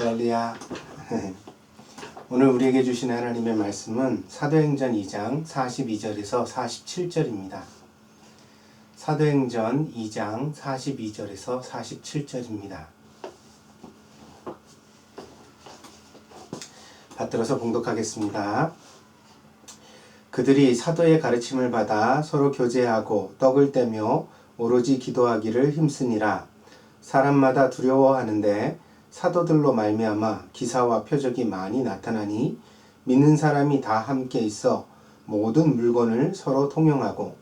할렐루야. 오늘 우리에게 주신 하나님의 말씀은 사도행전 2장 42절에서 47절입니다. 사도행전 2장 42절에서 47절입니다. 받들어서 봉독하겠습니다. 그들이 사도의 가르침을 받아 서로 교제하고 떡을 떼며 오로지 기도하기를 힘쓰니라. 사람마다 두려워하는데 사도들로 말미암아 기사와 표적이 많이 나타나니 믿는 사람이 다 함께 있어 모든 물건을 서로 통용하고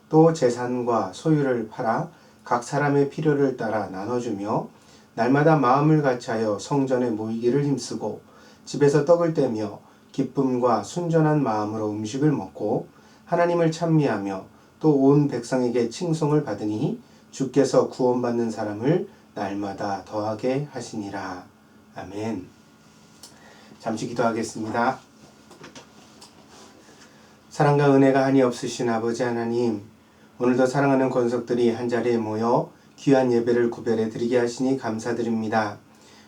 또 재산과 소유를 팔아 각 사람의 필요를 따라 나눠주며 날마다 마음을 같이하여 성전에 모이기를 힘쓰고 집에서 떡을 떼며 기쁨과 순전한 마음으로 음식을 먹고 하나님을 찬미하며 또 온 백성에게 칭송을 받으니 주께서 구원받는 사람을 날마다 더하게 하시니라. 아멘. 잠시 기도하겠습니다. 사랑과 은혜가 한이 없으신 아버지 하나님, 오늘도 사랑하는 권속들이 한자리에 모여 귀한 예배를 구별해 드리게 하시니 감사드립니다.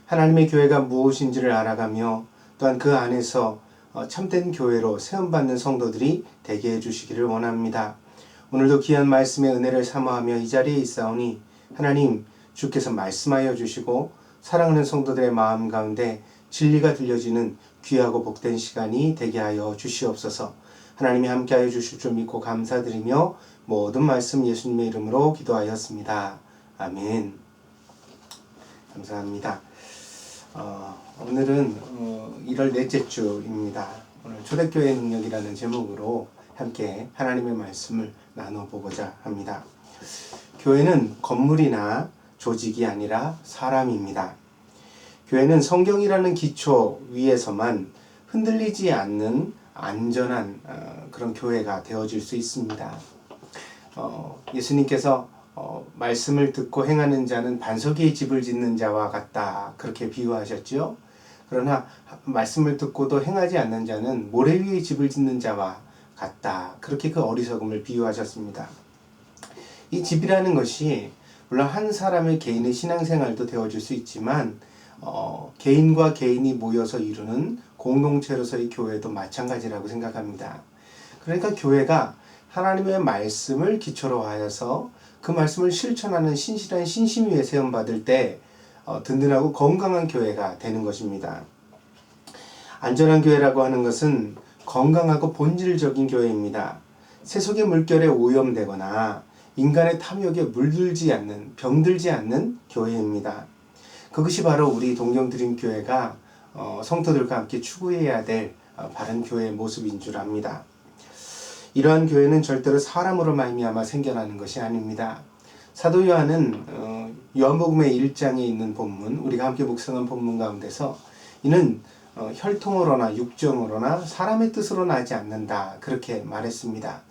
하나님의 교회가 무엇인지를 알아가며 또한 그 안에서 참된 교회로 세움받는 성도들이 되게 해주시기를 원합니다. 오늘도 귀한 말씀의 은혜를 사모하며 이 자리에 있사오니 하나님, 주께서 말씀하여 주시고 사랑하는 성도들의 마음 가운데 진리가 들려지는 귀하고 복된 시간이 되게 하여 주시옵소서. 하나님이 함께하여 주실 줄 믿고 감사드리며 모든 말씀 예수님의 이름으로 기도하였습니다. 아멘. 감사합니다. 오늘은 1월 넷째 주입니다. 오늘 초대교회 능력이라는 제목으로 함께 하나님의 말씀을 나눠보고자 합니다. 교회는 건물이나 조직이 아니라 사람입니다. 교회는 성경이라는 기초 위에서만 흔들리지 않는 안전한 그런 교회가 되어질 수 있습니다. 예수님께서 말씀을 듣고 행하는 자는 반석 위에 집을 짓는 자와 같다, 그렇게 비유하셨죠. 그러나 말씀을 듣고도 행하지 않는 자는 모래 위에 집을 짓는 자와 같다, 그렇게 그 어리석음을 비유하셨습니다. 이 집이라는 것이 물론 한 사람의 개인의 신앙생활도 되어줄 수 있지만 개인과 개인이 모여서 이루는 공동체로서의 교회도 마찬가지라고 생각합니다. 그러니까 교회가 하나님의 말씀을 기초로 하여서 그 말씀을 실천하는 신실한 신심 위에 세움받을 때 든든하고 건강한 교회가 되는 것입니다. 안전한 교회라고 하는 것은 건강하고 본질적인 교회입니다. 세속의 물결에 오염되거나 인간의 탐욕에 물들지 않는, 병들지 않는 교회입니다. 그것이 바로 우리 동경드림교회가 성도들과 함께 추구해야 될 바른 교회의 모습인 줄 압니다. 이러한 교회는 절대로 사람으로 말미암아 생겨나는 것이 아닙니다. 사도 요한은 요한복음의 1장에 있는 본문, 우리가 함께 묵상한 본문 가운데서 이는 혈통으로나 육정으로나 사람의 뜻으로 나지 않는다, 그렇게 말했습니다.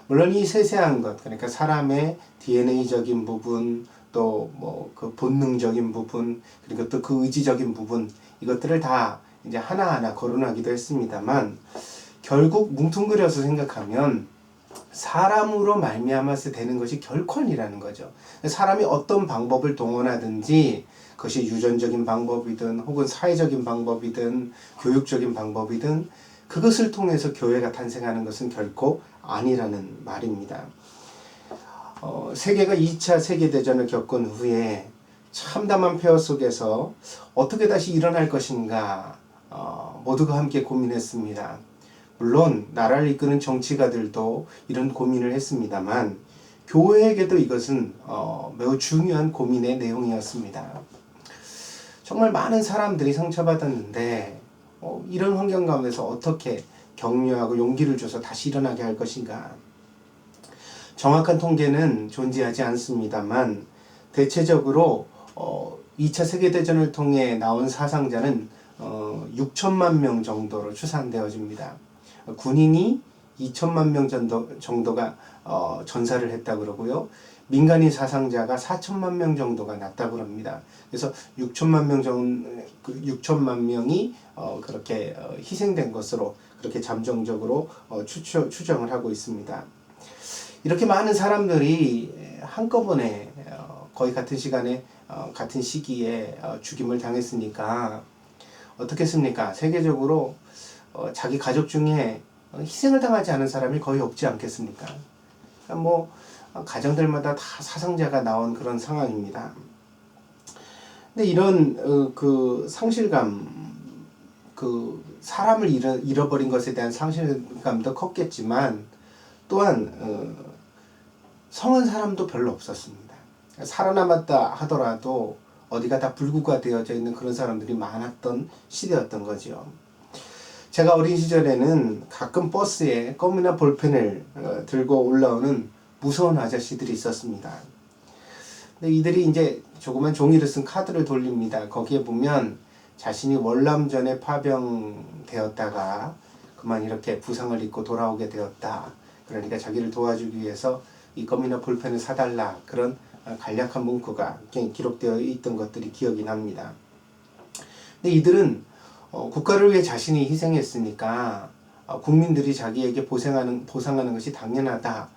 물론 이 세세한 것, 그러니까 사람의 DNA적인 부분, 또 그 본능적인 부분, 그리고 또 그 의지적인 부분, 이것들을 다 이제 하나하나 거론하기도 했습니다만 결국 뭉뚱그려서 생각하면 사람으로 말미암아서 되는 것이 결코 아니라는 거죠. 사람이 어떤 방법을 동원하든지 그것이 유전적인 방법이든 혹은 사회적인 방법이든 교육적인 방법이든 그것을 통해서 교회가 탄생하는 것은 결코 아니라는 말입니다. 세계가 2차 세계대전을 겪은 후에 참담한 폐허 속에서 어떻게 다시 일어날 것인가 모두가 함께 고민했습니다. 물론 나라를 이끄는 정치가들도 이런 고민을 했습니다만 교회에게도 이것은 매우 중요한 고민의 내용이었습니다. 정말 많은 사람들이 상처받았는데 이런 환경 가운데서 어떻게 격려하고 용기를 줘서 다시 일어나게 할 것인가. 정확한 통계는 존재하지 않습니다만 대체적으로 2차 세계대전을 통해 나온 사상자는 6천만 명 정도로 추산되어집니다. 군인이 2천만 명 정도가 전사를 했다고 그러고요. 민간인 사상자가 4천만 명 정도가 났다고 합니다. 그래서 6천만 명이 그렇게 희생된 것으로 그렇게 잠정적으로 추정을 하고 있습니다. 이렇게 많은 사람들이 한꺼번에 거의 같은 시간에 같은 시기에 죽임을 당했으니까 어떻겠습니까? 세계적으로 자기 가족 중에 희생을 당하지 않은 사람이 거의 없지 않겠습니까? 그러니까 뭐 가정들마다 다 사상자가 나온 그런 상황입니다. 근데 이런 그 상실감, 그 사람을 잃어버린 것에 대한 상실감도 컸겠지만 또한 성한 사람도 별로 없었습니다. 살아남았다 하더라도 어디가 다 불구가 되어져 있는 그런 사람들이 많았던 시대였던 거죠. 제가 어린 시절에는 가끔 버스에 껌이나 볼펜을 들고 올라오는 무서운 아저씨들이 있었습니다. 근데 이들이 이제 조그만 종이를 쓴 카드를 돌립니다. 거기에 보면 자신이 월남전에 파병되었다가 그만 이렇게 부상을 입고 돌아오게 되었다. 그러니까 자기를 도와주기 위해서 이 껌이나 볼펜을 사달라. 그런 간략한 문구가 기록되어 있던 것들이 기억이 납니다. 근데 이들은 국가를 위해 자신이 희생했으니까 국민들이 자기에게 보상하는 것이 당연하다.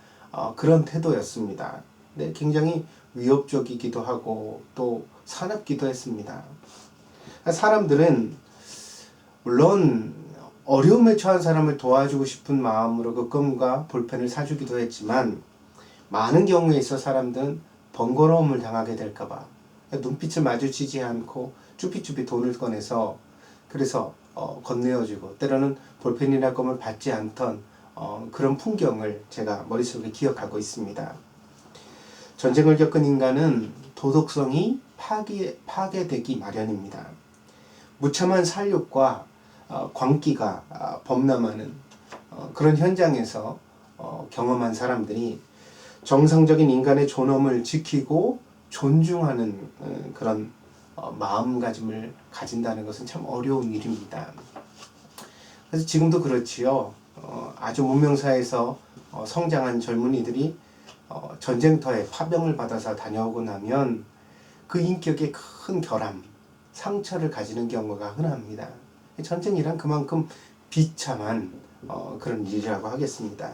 그런 태도였습니다. 근데 굉장히 위협적이기도 하고 또 사납기도 했습니다. 사람들은 물론 어려움에 처한 사람을 도와주고 싶은 마음으로 그 껌과 볼펜을 사주기도 했지만 많은 경우에 있어 사람들은 번거로움을 당하게 될까봐 눈빛을 마주치지 않고 쭈삣쭈삣 돈을 꺼내서 그래서 건네어주고 때로는 볼펜이나 껌을 받지 않던 그런 풍경을 제가 머릿속에 기억하고 있습니다. 전쟁을 겪은 인간은 도덕성이 파괴되기 마련입니다. 무참한 살육과 광기가 범람하는 그런 현장에서 경험한 사람들이 정상적인 인간의 존엄을 지키고 존중하는 그런 마음가짐을 가진다는 것은 참 어려운 일입니다. 그래서 지금도 그렇지요. 아주 문명사에서 성장한 젊은이들이 전쟁터에 파병을 받아서 다녀오고 나면 그 인격에 큰 결함, 상처를 가지는 경우가 흔합니다. 전쟁이란 그만큼 비참한 그런 일이라고 하겠습니다.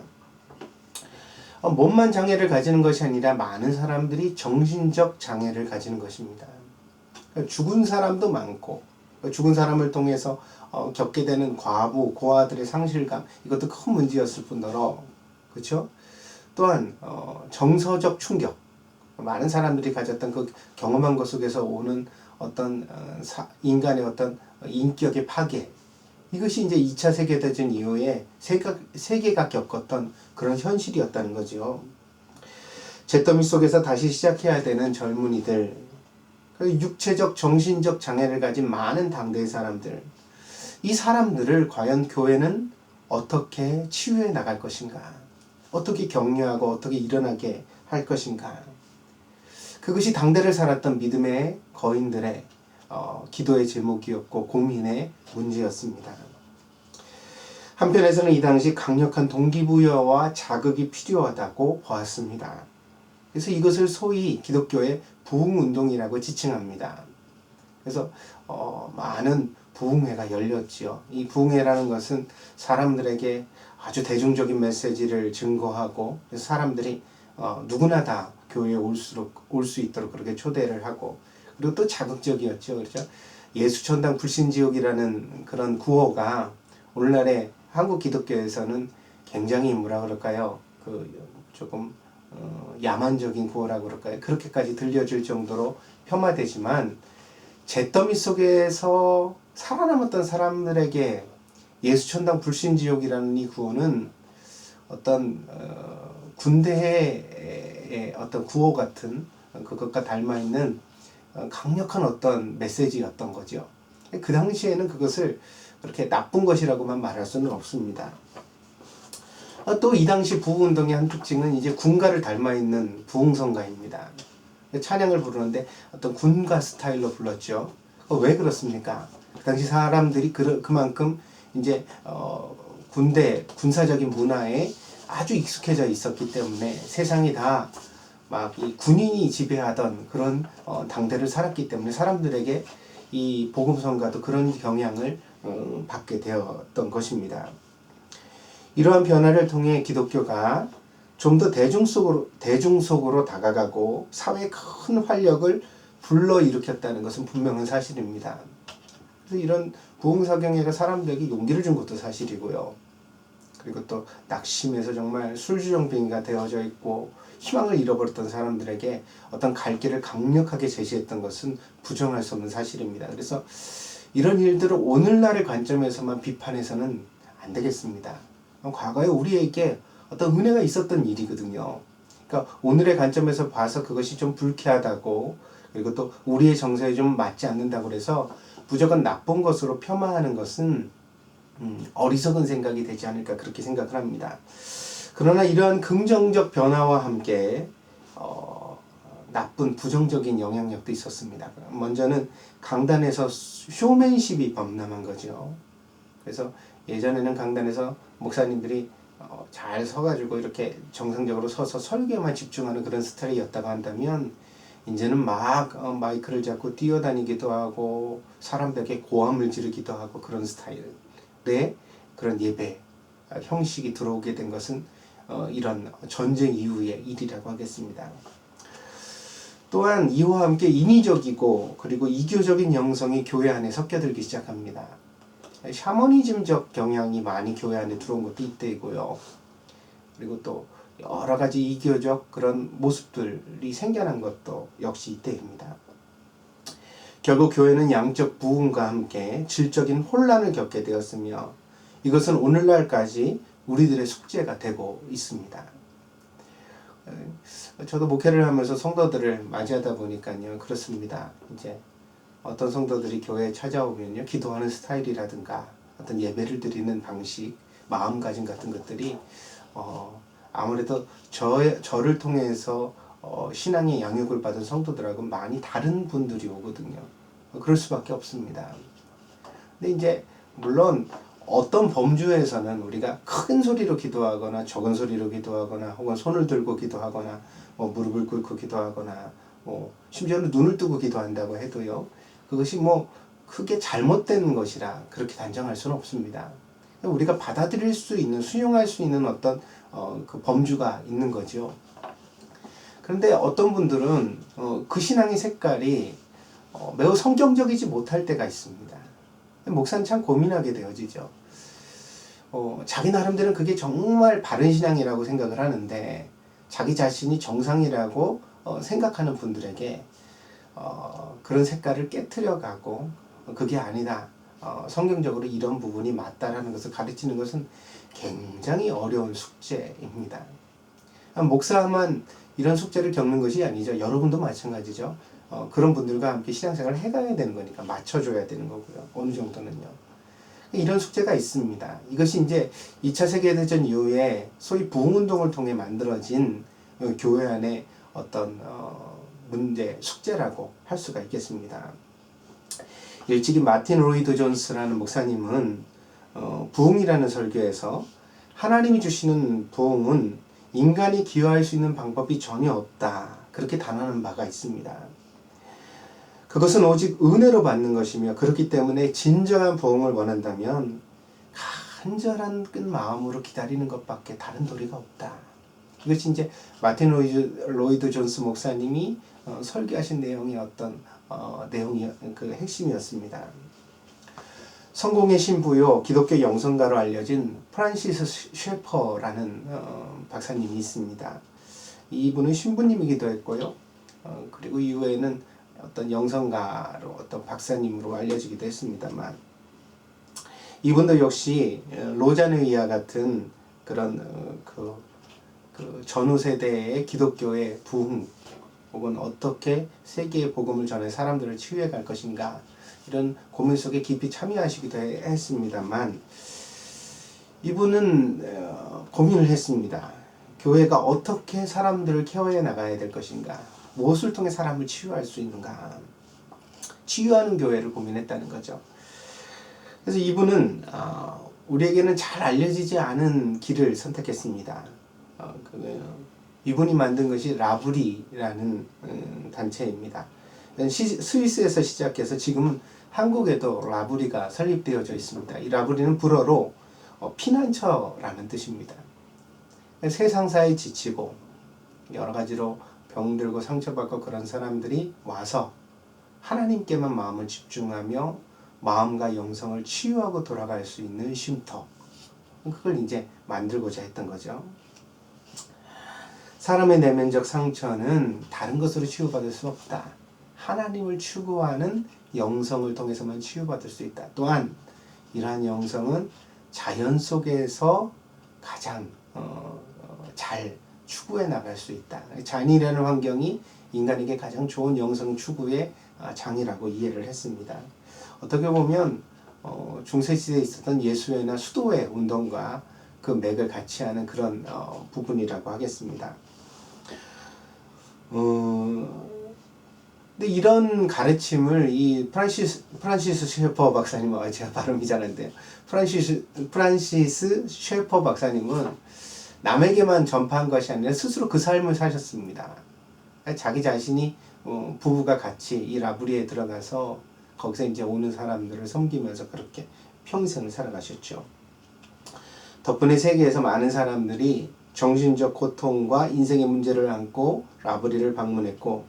몸만 장애를 가지는 것이 아니라 많은 사람들이 정신적 장애를 가지는 것입니다. 죽은 사람도 많고 죽은 사람을 통해서 겪게 되는 과부, 고아들의 상실감 이것도 큰 문제였을 뿐더러 그렇죠? 또한 정서적 충격 많은 사람들이 가졌던 그 경험한 것 속에서 오는 어떤 인간의 어떤 인격의 파괴 이것이 이제 2차 세계대전 이후에 세계가 겪었던 그런 현실이었다는 거죠. 잿더미 속에서 다시 시작해야 되는 젊은이들 육체적 정신적 장애를 가진 많은 당대의 사람들 이 사람들을 과연 교회는 어떻게 치유해 나갈 것인가 어떻게 격려하고 어떻게 일어나게 할 것인가 그것이 당대를 살았던 믿음의 거인들의 기도의 제목이었고 고민의 문제였습니다. 한편에서는 이 당시 강력한 동기부여와 자극이 필요하다고 보았습니다. 그래서 이것을 소위 기독교의 부흥운동이라고 지칭합니다. 그래서 많은 부흥회가 열렸지요. 이 부흥회라는 것은 사람들에게 아주 대중적인 메시지를 증거하고 사람들이 누구나 다 교회에 올 수 있도록 그렇게 초대를 하고 그리고 또 자극적이었죠. 그렇죠? 예수천당 불신지옥이라는 그런 구호가 오늘날의 한국 기독교에서는 굉장히 뭐라 그럴까요? 조금 야만적인 구호라고 그럴까요? 그렇게까지 들려질 정도로 폄하되지만 잿더미 속에서 살아남았던 사람들에게 예수천당 불신지옥이라는 이 구호는 어떤 군대의 어떤 구호 같은 그것과 닮아있는 강력한 어떤 메시지였던 거죠. 그 당시에는 그것을 그렇게 나쁜 것이라고만 말할 수는 없습니다. 또 이 당시 부흥운동의 한 특징은 이제 군가를 닮아있는 부흥성가입니다. 찬양을 부르는데 어떤 군가 스타일로 불렀죠. 왜 그렇습니까? 그 당시 사람들이 그만큼 이제 군사적인 문화에 아주 익숙해져 있었기 때문에 세상이 다 막 이 군인이 지배하던 그런 당대를 살았기 때문에 사람들에게 이 복음성가도 그런 영향을 받게 되었던 것입니다. 이러한 변화를 통해 기독교가 좀 더 대중 속으로 다가가고 사회에 큰 활력을 불러일으켰다는 것은 분명한 사실입니다. 그래서 이런 부흥사경회가 사람들에게 용기를 준 것도 사실이고요. 그리고 또 낙심해서 정말 술주정뱅이가 되어져 있고 희망을 잃어버렸던 사람들에게 어떤 갈 길을 강력하게 제시했던 것은 부정할 수 없는 사실입니다. 그래서 이런 일들을 오늘날의 관점에서만 비판해서는 안 되겠습니다. 과거에 우리에게 어떤 은혜가 있었던 일이거든요. 그러니까 오늘의 관점에서 봐서 그것이 좀 불쾌하다고, 그리고 또 우리의 정서에 좀 맞지 않는다고 해서 무조건 나쁜 것으로 폄하하는 것은 어리석은 생각이 되지 않을까 그렇게 생각을 합니다. 그러나 이러한 긍정적 변화와 함께 나쁜 부정적인 영향력도 있었습니다. 먼저는 강단에서 쇼맨십이 범람한 거죠. 그래서 예전에는 강단에서 목사님들이 잘 서가지고 이렇게 정상적으로 서서 설교에만 집중하는 그런 스타일이었다고 한다면, 이제는 막 마이크를 잡고 뛰어다니기도 하고 사람들에게 고함을 지르기도 하고 그런 스타일의 그런 예배 형식이 들어오게 된 것은 이런 전쟁 이후의 일이라고 하겠습니다. 또한 이와 함께 인위적이고 그리고 이교적인 영성이 교회 안에 섞여들기 시작합니다. 샤머니즘적 경향이 많이 교회 안에 들어온 것도 이때이고요. 그리고 또 여러 가지 이교적 그런 모습들이 생겨난 것도 역시 이때입니다. 결국 교회는 양적 부흥과 함께 질적인 혼란을 겪게 되었으며 이것은 오늘날까지 우리들의 숙제가 되고 있습니다. 저도 목회를 하면서 성도들을 맞이하다 보니까요, 그렇습니다. 이제 어떤 성도들이 교회에 찾아오면요, 기도하는 스타일이라든가 어떤 예배를 드리는 방식, 마음가짐 같은 것들이 아무래도 저를 통해서 신앙의 양육을 받은 성도들하고 많이 다른 분들이 오거든요. 그럴 수밖에 없습니다. 근데 이제 물론 어떤 범주에서는 우리가 큰 소리로 기도하거나 적은 소리로 기도하거나 혹은 손을 들고 기도하거나 무릎을 꿇고 기도하거나 심지어는 눈을 뜨고 기도한다고 해도요, 그것이 크게 잘못된 것이라 그렇게 단정할 수는 없습니다. 우리가 받아들일 수 있는, 수용할 수 있는 어떤 그 범주가 있는 거죠. 그런데 어떤 분들은 그 신앙의 색깔이 매우 성경적이지 못할 때가 있습니다. 목사는 참 고민하게 되어지죠. 자기 나름대로는 그게 정말 바른 신앙이라고 생각을 하는데 자기 자신이 정상이라고 생각하는 분들에게 그런 색깔을 깨트려가고 그게 아니다, 성경적으로 이런 부분이 맞다라는 것을 가르치는 것은 굉장히 어려운 숙제입니다. 목사만 이런 숙제를 겪는 것이 아니죠. 여러분도 마찬가지죠. 그런 분들과 함께 신앙생활을 해가야 되는 거니까 맞춰줘야 되는 거고요. 어느 정도는요. 이런 숙제가 있습니다. 이것이 이제 2차 세계대전 이후에 소위 부흥운동을 통해 만들어진 교회 안에 어떤 문제, 숙제라고 할 수가 있겠습니다. 일찍이 마틴 로이드 존스라는 목사님은 부흥이라는 설교에서 하나님이 주시는 부흥은 인간이 기여할 수 있는 방법이 전혀 없다, 그렇게 단언한 바가 있습니다. 그것은 오직 은혜로 받는 것이며 그렇기 때문에 진정한 부흥을 원한다면 간절한 마음으로 기다리는 것밖에 다른 도리가 없다. 이것이 이제 마틴 로이드 존스 목사님이 설교하신 내용의 어떤 내용이 그 핵심이었습니다. 성공의 신부요, 기독교 영성가로 알려진 프란시스 셰퍼라는 박사님이 있습니다. 이분은 신부님이기도 했고요. 그리고 이후에는 어떤 영성가로 어떤 박사님으로 알려지기도 했습니다만, 이분도 역시 로자네이와 같은 그런 그 전후 세대의 기독교의 부흥 혹은 어떻게 세계의 복음을 전해 사람들을 치유해 갈 것인가, 이런 고민 속에 깊이 참여하시기도 했습니다만, 이분은 고민을 했습니다. 교회가 어떻게 사람들을 케어해 나가야 될 것인가, 무엇을 통해 사람을 치유할 수 있는가, 치유하는 교회를 고민했다는 거죠. 그래서 이분은 우리에게는 잘 알려지지 않은 길을 선택했습니다. 이분이 만든 것이 라브리라는 단체입니다. 스위스에서 시작해서 지금은 한국에도 라브리가 설립되어져 있습니다. 이 라브리는 불어로 피난처라는 뜻입니다. 세상사에 지치고 여러 가지로 병들고 상처받고 그런 사람들이 와서 하나님께만 마음을 집중하며 마음과 영성을 치유하고 돌아갈 수 있는 쉼터, 그걸 이제 만들고자 했던 거죠. 사람의 내면적 상처는 다른 것으로 치유받을 수 없다. 하나님을 추구하는 영성을 통해서만 치유받을 수 있다. 또한 이러한 영성은 자연 속에서 가장 잘 추구해 나갈 수 있다. 자연이라는 환경이 인간에게 가장 좋은 영성 추구의 장이라고 이해를 했습니다. 어떻게 보면 중세시대에 있었던 예수회나 수도회 운동과 그 맥을 같이 하는 그런 부분이라고 하겠습니다. 근데 이런 가르침을 이 프란시스 셰퍼 박사님은, 제가 발음이 잘 안 돼요. 프란시스 셰퍼 박사님은 남에게만 전파한 것이 아니라 스스로 그 삶을 사셨습니다. 자기 자신이 부부가 같이 이 라브리에 들어가서 거기서 이제 오는 사람들을 섬기면서 그렇게 평생을 살아가셨죠. 덕분에 세계에서 많은 사람들이 정신적 고통과 인생의 문제를 안고 라브리를 방문했고,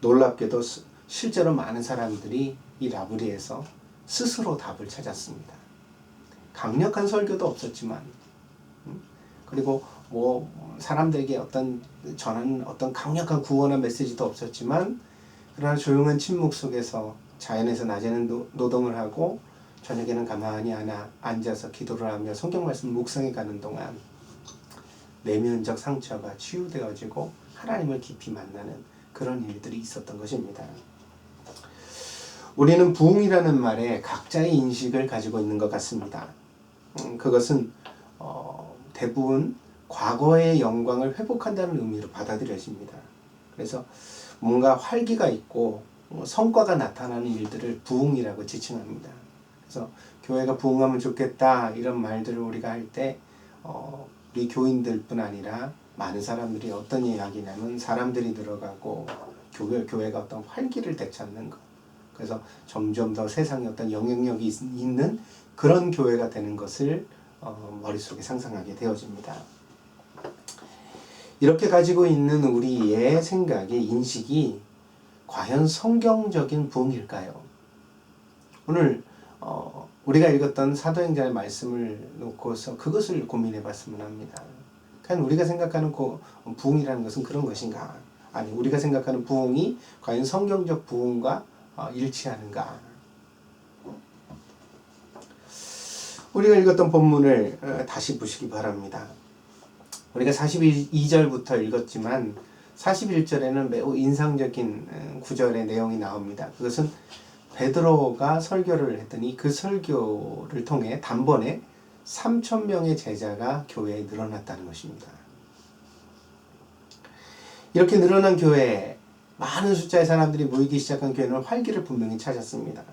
놀랍게도 실제로 많은 사람들이 이 라브리에서 스스로 답을 찾았습니다. 강력한 설교도 없었지만, 그리고 뭐 사람들에게 전하는 어떤 강력한 구원의 메시지도 없었지만, 그러나 조용한 침묵 속에서 자연에서 낮에는 노동을 하고 저녁에는 가만히 앉아서 기도를 하며 성경 말씀 묵상해 가는 동안 내면적 상처가 치유되어지고 하나님을 깊이 만나는 그런 일들이 있었던 것입니다. 우리는 부흥이라는 말에 각자의 인식을 가지고 있는 것 같습니다. 그것은 대부분 과거의 영광을 회복한다는 의미로 받아들여집니다. 그래서 뭔가 활기가 있고 성과가 나타나는 일들을 부흥이라고 지칭합니다. 그래서 교회가 부흥하면 좋겠다 이런 말들을 우리가 할 때 우리 교인들뿐 아니라 많은 사람들이 어떤 이야기냐면 사람들이 늘어가고 교회가 어떤 활기를 되찾는 것, 그래서 점점 더 세상에 어떤 영향력이 있는 그런 교회가 되는 것을 머릿속에 상상하게 되어집니다. 이렇게 가지고 있는 우리의 생각의 인식이 과연 성경적인 부흥일까요? 오늘 우리가 읽었던 사도행전의 말씀을 놓고서 그것을 고민해 봤으면 합니다. 과연 우리가 생각하는 부흥이라는 것은 그런 것인가? 아니, 우리가 생각하는 부흥이 과연 성경적 부흥과 일치하는가? 우리가 읽었던 본문을 다시 보시기 바랍니다. 우리가 42절부터 읽었지만 41절에는 매우 인상적인 구절의 내용이 나옵니다. 그것은 베드로가 설교를 했더니 그 설교를 통해 단번에 3,000명의 제자가 교회에 늘어났다는 것입니다. 이렇게 늘어난 교회에 많은 숫자의 사람들이 모이기 시작한 교회는 활기를 분명히 찾았습니다.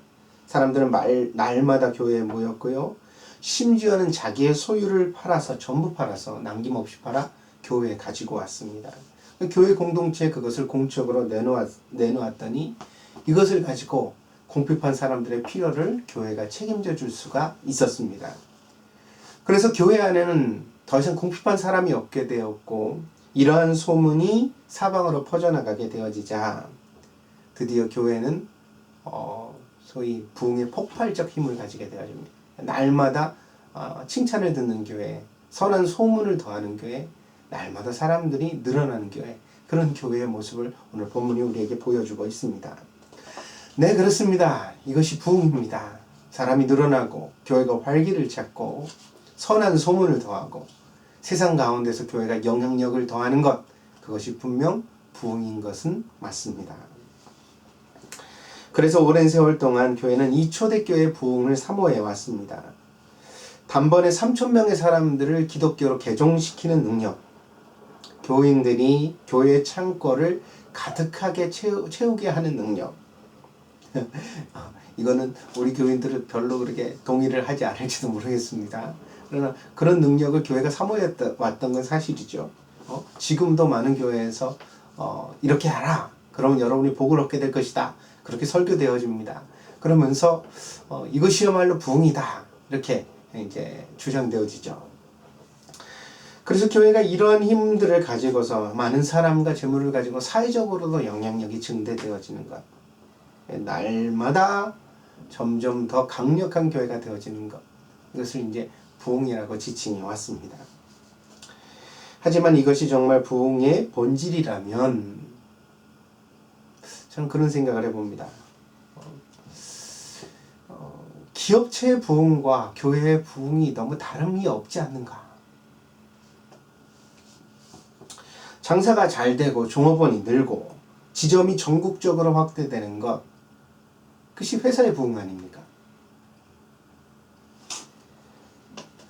사람들은 날마다 교회에 모였고요. 심지어는 자기의 소유를 전부 팔아서 남김없이 팔아 교회에 가지고 왔습니다. 교회 공동체에 그것을 공적으로 내놓았더니 이것을 가지고 궁핍한 사람들의 필요를 교회가 책임져 줄 수가 있었습니다. 그래서 교회 안에는 더 이상 궁핍한 사람이 없게 되었고, 이러한 소문이 사방으로 퍼져나가게 되어지자 드디어 교회는 소위 부흥의 폭발적 힘을 가지게 되어집니다. 날마다 칭찬을 듣는 교회, 선한 소문을 더하는 교회, 날마다 사람들이 늘어나는 교회, 그런 교회의 모습을 오늘 본문이 우리에게 보여주고 있습니다. 네, 그렇습니다. 이것이 부흥입니다. 사람이 늘어나고 교회가 활기를 찾고 선한 소문을 더하고 세상 가운데서 교회가 영향력을 더하는 것, 그것이 분명 부흥인 것은 맞습니다. 그래서 오랜 세월 동안 교회는 이 초대교회의 부흥을 사모해 왔습니다. 단번에 3,000명의 사람들을 기독교로 개종시키는 능력, 교인들이 교회의 창고를 가득하게 채우게 하는 능력, 이거는 우리 교인들은 별로 그렇게 동의를 하지 않을지도 모르겠습니다. 그러나 그런 능력을 교회가 사모해 왔던 건 사실이죠. 지금도 많은 교회에서 이렇게 하라, 그러면 여러분이 복을 얻게 될 것이다, 그렇게 설교되어집니다. 그러면서 이것이야말로 부흥이다, 이렇게 이제 주장되어지죠. 그래서 교회가 이러한 힘들을 가지고서 많은 사람과 재물을 가지고 사회적으로도 영향력이 증대되어지는 것, 날마다 점점 더 강력한 교회가 되어지는 것. 이것을 이제 부흥이라고 지칭해 왔습니다. 하지만 이것이 정말 부흥의 본질이라면 저는 그런 생각을 해봅니다. 기업체의 부흥과 교회의 부흥이 너무 다름이 없지 않는가. 장사가 잘 되고 종업원이 늘고 지점이 전국적으로 확대되는 것, 그것이 회사의 부흥 아닙니까?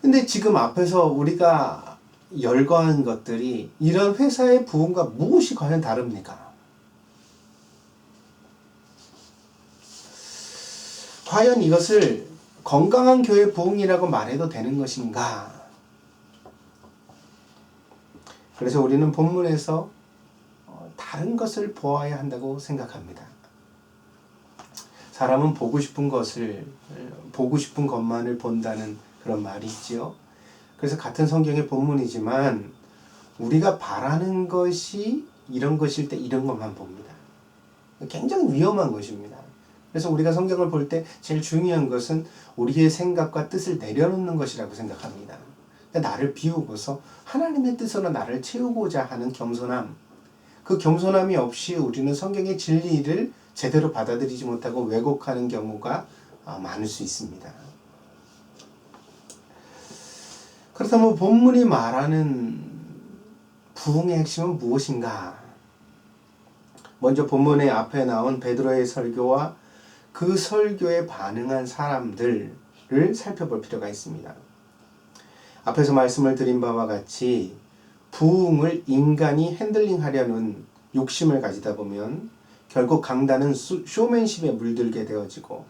근데 지금 앞에서 우리가 열거한 것들이 이런 회사의 부흥과 무엇이 과연 다릅니까? 과연 이것을 건강한 교회 부흥이라고 말해도 되는 것인가? 그래서 우리는 본문에서 다른 것을 보아야 한다고 생각합니다. 사람은 보고 싶은 것만을 본다는 그런 말이 있지요. 그래서 같은 성경의 본문이지만 우리가 바라는 것이 이런 것일 때 이런 것만 봅니다. 굉장히 위험한 것입니다. 그래서 우리가 성경을 볼 때 제일 중요한 것은 우리의 생각과 뜻을 내려놓는 것이라고 생각합니다. 나를 비우고서 하나님의 뜻으로 나를 채우고자 하는 겸손함, 그 겸손함이 없이 우리는 성경의 진리를 제대로 받아들이지 못하고 왜곡하는 경우가 많을 수 있습니다. 그렇다면 본문이 말하는 부흥의 핵심은 무엇인가? 먼저 본문의 앞에 나온 베드로의 설교와 그 설교에 반응한 사람들을 살펴볼 필요가 있습니다. 앞에서 말씀을 드린 바와 같이 부흥을 인간이 핸들링하려는 욕심을 가지다 보면 결국 강단은 쇼맨십에 물들게 되어지고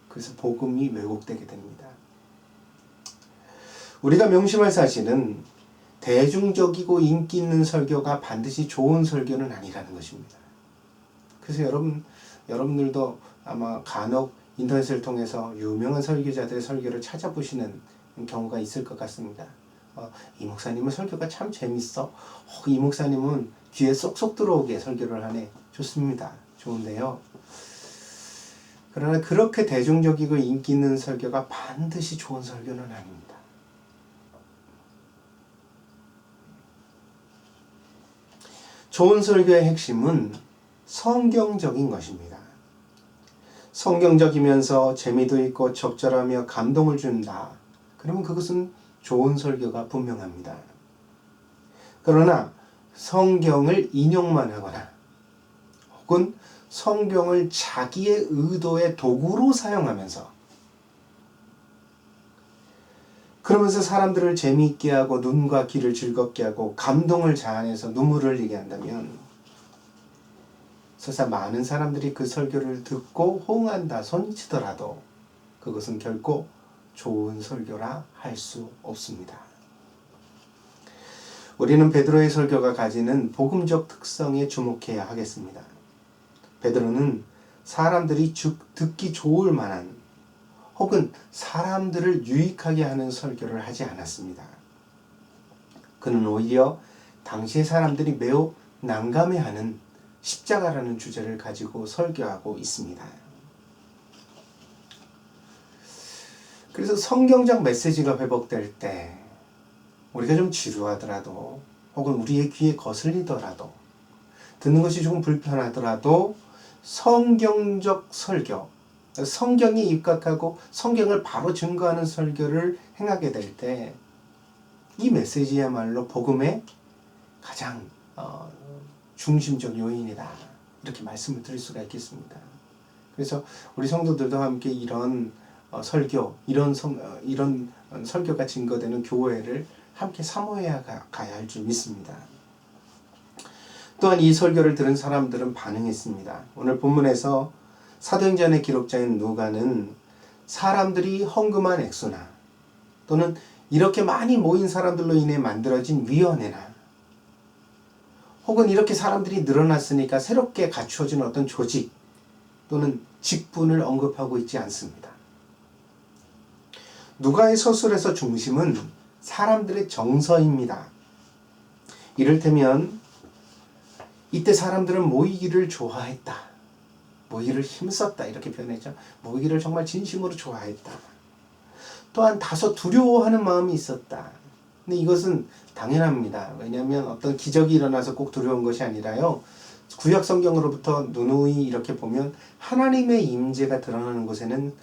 그래서 복음이 왜곡되게 됩니다. 우리가 명심할 사실은 대중적이고 인기 있는 설교가 반드시 좋은 설교는 아니라는 것입니다. 그래서 여러분들도 아마 간혹 인터넷을 통해서 유명한 설교자들의 설교를 찾아보시는 경우가 있을 것 같습니다. 이 목사님은 설교가 참 재밌어. 이 목사님은 귀에 쏙쏙 들어오게 설교를 하네. 좋습니다. 좋은데요. 그러나 그렇게 대중적이고 인기 있는 설교가 반드시 좋은 설교는 아닙니다. 좋은 설교의 핵심은 성경적인 것입니다. 성경적이면서 재미도 있고 적절하며 감동을 준다. 그러면 그것은 좋은 설교가 분명합니다. 그러나 성경을 인용만 하거나 혹은 성경을 자기의 의도의 도구로 사용하면서 그러면서 사람들을 재미있게 하고 눈과 귀를 즐겁게 하고 감동을 자아내서 눈물을 흘리게 한다면 설사 많은 사람들이 그 설교를 듣고 호응한다 손치더라도 그것은 결코 좋은 설교라 할 수 없습니다. 우리는 베드로의 설교가 가지는 복음적 특성에 주목해야 하겠습니다. 베드로는 사람들이 듣기 좋을 만한 혹은 사람들을 유익하게 하는 설교를 하지 않았습니다. 그는 오히려 당시의 사람들이 매우 난감해하는 십자가라는 주제를 가지고 설교하고 있습니다. 그래서 성경적 메시지가 회복될 때 우리가 좀 지루하더라도 혹은 우리의 귀에 거슬리더라도 듣는 것이 조금 불편하더라도 성경적 설교, 성경에 입각하고 성경을 바로 증거하는 설교를 행하게 될 때 이 메시지야말로 복음의 가장 중심적 요인이다. 이렇게 말씀을 드릴 수가 있겠습니다. 그래서 우리 성도들도 함께 이런 설교, 이런 설교가 증거되는 교회를 함께 사모해야 가야 할 줄 믿습니다. 또한 이 설교를 들은 사람들은 반응했습니다. 오늘 본문에서 사도행전의 기록자인 누가는 사람들이 헌금한 액수나 또는 이렇게 많이 모인 사람들로 인해 만들어진 위원회나 혹은 이렇게 사람들이 늘어났으니까 새롭게 갖추어진 어떤 조직 또는 직분을 언급하고 있지 않습니다. 누가의 서술에서 중심은 사람들의 정서입니다. 이를테면 이때 사람들은 모이기를 좋아했다. 모이기를 힘썼다 이렇게 표현했죠. 모이기를 정말 진심으로 좋아했다. 또한 다소 두려워하는 마음이 있었다. 근데 이것은 당연합니다. 왜냐하면 어떤 기적이 일어나서 꼭 두려운 것이 아니라요. 구약 성경으로부터 누누이 이렇게 보면 하나님의 임재가 드러나는 곳에는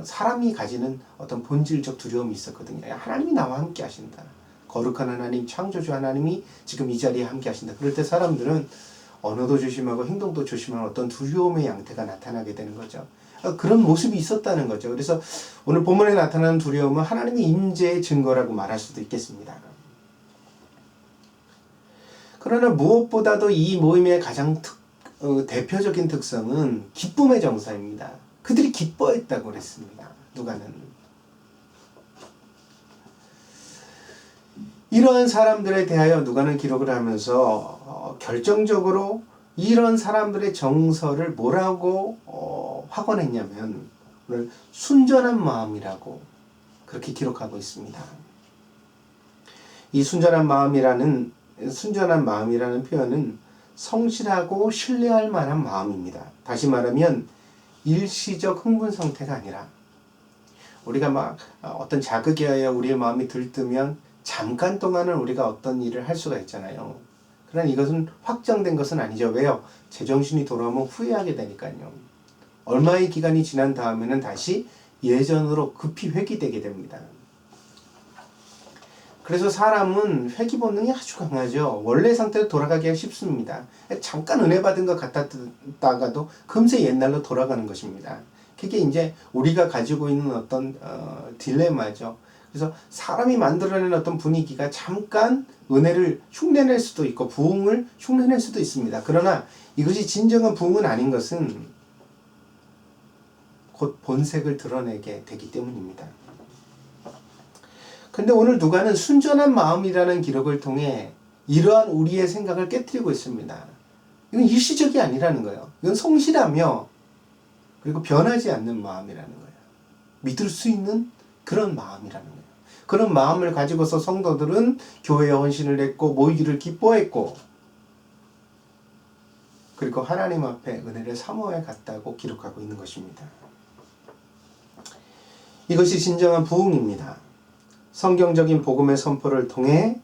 사람이 가지는 어떤 본질적 두려움이 있었거든요. 하나님이 나와 함께 하신다. 거룩한 하나님, 창조주 하나님이 지금 이 자리에 함께 하신다. 그럴 때 사람들은 언어도 조심하고 행동도 조심하는 어떤 두려움의 양태가 나타나게 되는 거죠. 그런 모습이 있었다는 거죠. 그래서 오늘 본문에 나타나는 두려움은 하나님의 임재의 증거라고 말할 수도 있겠습니다. 그러나 무엇보다도 이 모임의 가장 대표적인 특성은 기쁨의 정서입니다. 그들이 기뻐했다고 그랬습니다. 누가는. 이러한 사람들에 대하여 누가는 기록을 하면서 결정적으로 이런 사람들의 정서를 뭐라고 확언했냐면 오늘 순전한 마음이라고 그렇게 기록하고 있습니다. 이 순전한 마음이라는 표현은 성실하고 신뢰할 만한 마음입니다. 다시 말하면 일시적 흥분 상태가 아니라 우리가 막 어떤 자극에 의하여 우리의 마음이 들뜨면 잠깐 동안은 우리가 어떤 일을 할 수가 있잖아요. 그러나 이것은 확정된 것은 아니죠. 왜요? 제정신이 돌아오면 후회하게 되니까요. 얼마의 기간이 지난 다음에는 다시 예전으로 급히 회귀되게 됩니다. 그래서 사람은 회귀 본능이 아주 강하죠. 원래 상태로 돌아가기가 쉽습니다. 잠깐 은혜 받은 것 같았다가도 금세 옛날로 돌아가는 것입니다. 그게 이제 우리가 가지고 있는 어떤 딜레마죠. 그래서 사람이 만들어낸 어떤 분위기가 잠깐 은혜를 흉내낼 수도 있고 부흥을 흉내낼 수도 있습니다. 그러나 이것이 진정한 부흥은 아닌 것은 곧 본색을 드러내게 되기 때문입니다. 근데 오늘 누가는 순전한 마음이라는 기록을 통해 이러한 우리의 생각을 깨뜨리고 있습니다. 이건 일시적이 아니라는 거예요. 이건 성실하며 그리고 변하지 않는 마음이라는 거예요. 믿을 수 있는 그런 마음이라는 거예요. 그런 마음을 가지고서 성도들은 교회에 헌신을 했고 모이기를 기뻐했고 그리고 하나님 앞에 은혜를 사모해 갔다고 기록하고 있는 것입니다. 이것이 진정한 부흥입니다. 성경적인 복음의 선포를 통해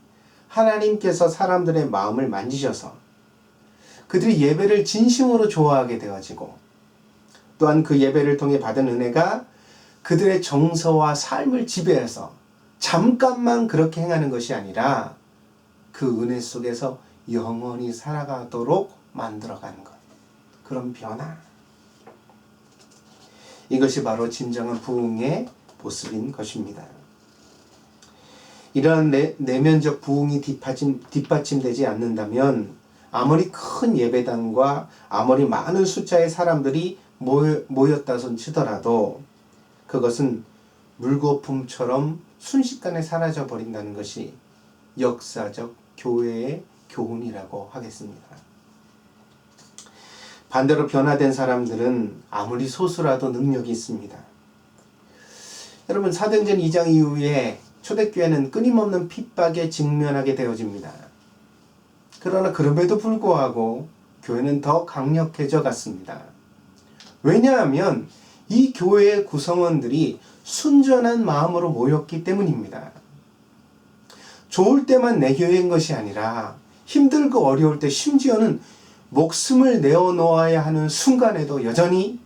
하나님께서 사람들의 마음을 만지셔서 그들이 예배를 진심으로 좋아하게 되어지고 또한 그 예배를 통해 받은 은혜가 그들의 정서와 삶을 지배해서 잠깐만 그렇게 행하는 것이 아니라 그 은혜 속에서 영원히 살아가도록 만들어가는 것. 그런 변화. 이것이 바로 진정한 부흥의 모습인 것입니다. 이러한 내면적 부흥이 뒷받침되지 않는다면 아무리 큰 예배당과 아무리 많은 숫자의 사람들이 모였다 손 치더라도 그것은 물거품처럼 순식간에 사라져 버린다는 것이 역사적 교회의 교훈이라고 하겠습니다. 반대로 변화된 사람들은 아무리 소수라도 능력이 있습니다. 여러분 사도행전 2장 이후에 초대교회는 끊임없는 핍박에 직면하게 되어집니다. 그러나 그럼에도 불구하고 교회는 더 강력해져 갔습니다. 왜냐하면 이 교회의 구성원들이 순전한 마음으로 모였기 때문입니다. 좋을 때만 내 교회인 것이 아니라 힘들고 어려울 때 심지어는 목숨을 내어놓아야 하는 순간에도 여전히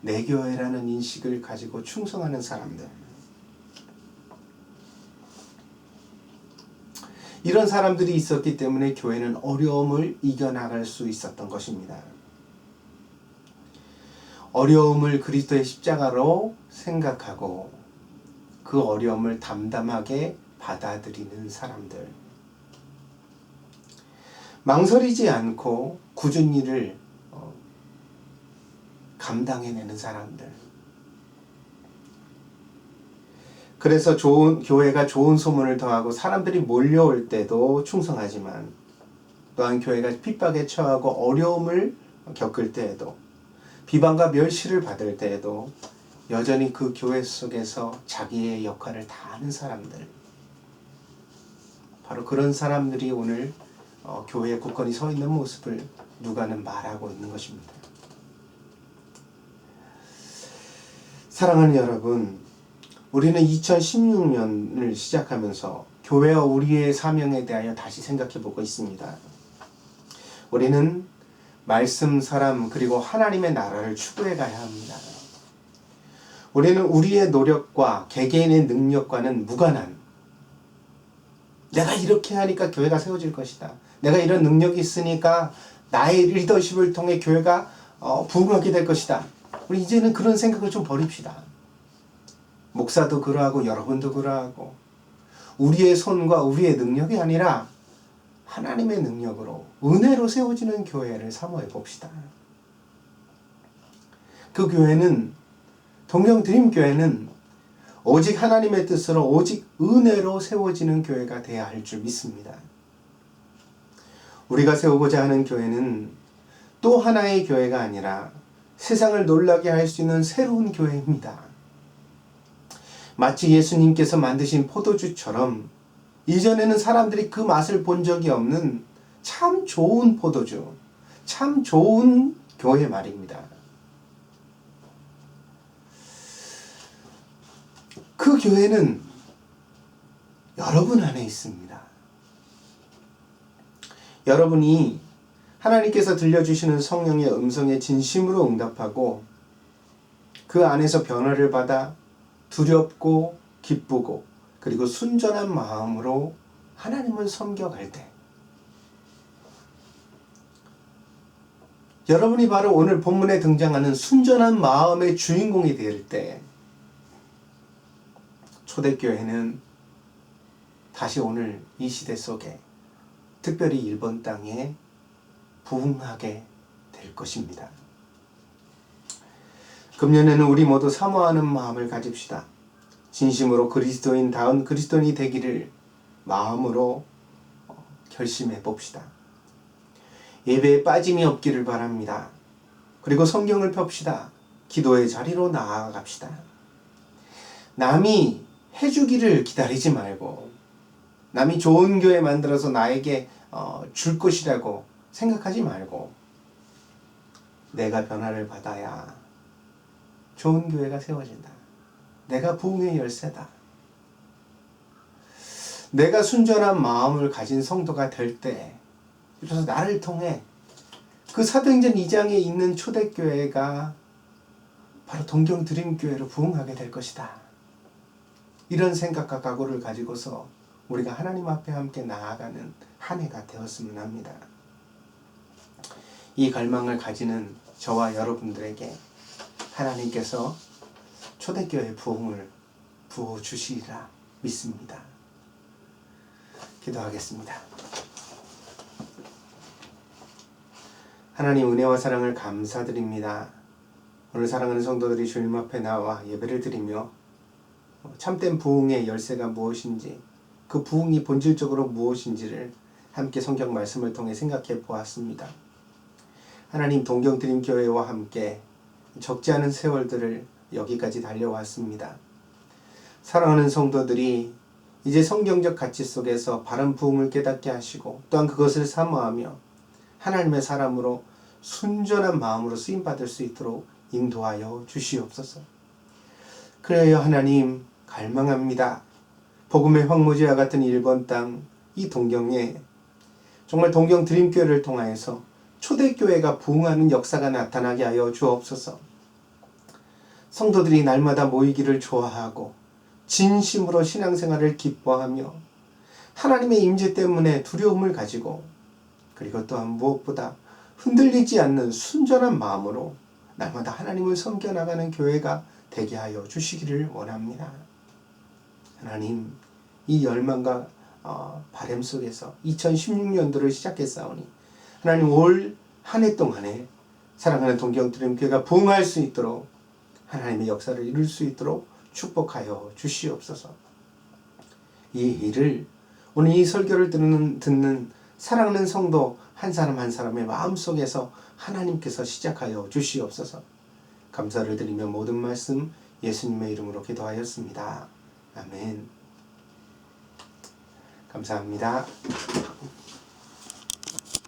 내 교회라는 인식을 가지고 충성하는 사람들. 이런 사람들이 있었기 때문에 교회는 어려움을 이겨나갈 수 있었던 것입니다. 어려움을 그리스도의 십자가로 생각하고 그 어려움을 담담하게 받아들이는 사람들. 망설이지 않고 굳은 일을 감당해내는 사람들. 그래서 교회가 좋은 소문을 더하고 사람들이 몰려올 때도 충성하지만 또한 교회가 핍박에 처하고 어려움을 겪을 때에도 비방과 멸시를 받을 때에도 여전히 그 교회 속에서 자기의 역할을 다하는 사람들. 바로 그런 사람들이 오늘 교회에 굳건히 서 있는 모습을 누가는 말하고 있는 것입니다. 사랑하는 여러분, 우리는 2016년을 시작하면서 교회와 우리의 사명에 대하여 다시 생각해 보고 있습니다. 우리는 말씀, 사람, 그리고 하나님의 나라를 추구해 가야 합니다. 우리는 우리의 노력과 개개인의 능력과는 무관한, 내가 이렇게 하니까 교회가 세워질 것이다, 내가 이런 능력이 있으니까 나의 리더십을 통해 교회가 부흥하게 될 것이다, 우리 이제는 그런 생각을 좀 버립시다. 목사도 그러하고 여러분도 그러하고, 우리의 손과 우리의 능력이 아니라 하나님의 능력으로 은혜로 세워지는 교회를 사모해 봅시다. 그 교회는, 동경드림교회는 오직 하나님의 뜻으로 오직 은혜로 세워지는 교회가 되어야 할 줄 믿습니다. 우리가 세우고자 하는 교회는 또 하나의 교회가 아니라 세상을 놀라게 할 수 있는 새로운 교회입니다. 마치 예수님께서 만드신 포도주처럼 이전에는 사람들이 그 맛을 본 적이 없는 참 좋은 포도주, 참 좋은 교회 말입니다. 그 교회는 여러분 안에 있습니다. 여러분이 하나님께서 들려주시는 성령의 음성에 진심으로 응답하고 그 안에서 변화를 받아 두렵고 기쁘고 그리고 순전한 마음으로 하나님을 섬겨갈 때, 여러분이 바로 오늘 본문에 등장하는 순전한 마음의 주인공이 될 때, 초대교회는 다시 오늘 이 시대 속에, 특별히 일본 땅에 부흥하게 될 것입니다. 금년에는 우리 모두 사모하는 마음을 가집시다. 진심으로 그리스도인다운 그리스도인이 되기를 마음으로 결심해 봅시다. 예배에 빠짐이 없기를 바랍니다. 그리고 성경을 펴봅시다. 기도의 자리로 나아갑시다. 남이 해주기를 기다리지 말고, 남이 좋은 교회 만들어서 나에게 줄 것이라고 생각하지 말고, 내가 변화를 받아야 좋은 교회가 세워진다. 내가 부흥의 열쇠다. 내가 순전한 마음을 가진 성도가 될 때, 그래서 나를 통해 그 사도행전 2장에 있는 초대교회가 바로 동경드림교회로 부흥하게 될 것이다. 이런 생각과 각오를 가지고서 우리가 하나님 앞에 함께 나아가는 한 해가 되었으면 합니다. 이 갈망을 가지는 저와 여러분들에게 하나님께서 초대교회 부흥을 부어주시리라 믿습니다. 기도하겠습니다. 하나님, 은혜와 사랑을 감사드립니다. 오늘 사랑하는 성도들이 주님 앞에 나와 예배를 드리며 참된 부흥의 열쇠가 무엇인지, 그 부흥이 본질적으로 무엇인지를 함께 성경 말씀을 통해 생각해 보았습니다. 하나님, 동경드림교회와 함께 적지 않은 세월들을 여기까지 달려왔습니다. 사랑하는 성도들이 이제 성경적 가치 속에서 바른 부흥을 깨닫게 하시고, 또한 그것을 사모하며 하나님의 사람으로 순전한 마음으로 쓰임받을 수 있도록 인도하여 주시옵소서. 그래요 하나님, 갈망합니다. 복음의 황무지와 같은 일본 땅, 이 동경에 정말 동경드림교회를 통하여서 초대교회가 부흥하는 역사가 나타나게 하여 주옵소서. 성도들이 날마다 모이기를 좋아하고 진심으로 신앙생활을 기뻐하며 하나님의 임재 때문에 두려움을 가지고, 그리고 또한 무엇보다 흔들리지 않는 순전한 마음으로 날마다 하나님을 섬겨나가는 교회가 되게 하여 주시기를 원합니다. 하나님, 이 열망과 바람 속에서 2016년도를 시작했사오니 하나님, 올 한 해 동안에 사랑하는 동경드림교회가 부흥할 수 있도록, 하나님의 역사를 이룰 수 있도록 축복하여 주시옵소서. 이 일을 오늘 이 설교를 듣는 사랑하는 성도 한 사람 한 사람의 마음속에서 하나님께서 시작하여 주시옵소서. 감사를 드리며 모든 말씀 예수님의 이름으로 기도하였습니다. 아멘. 감사합니다.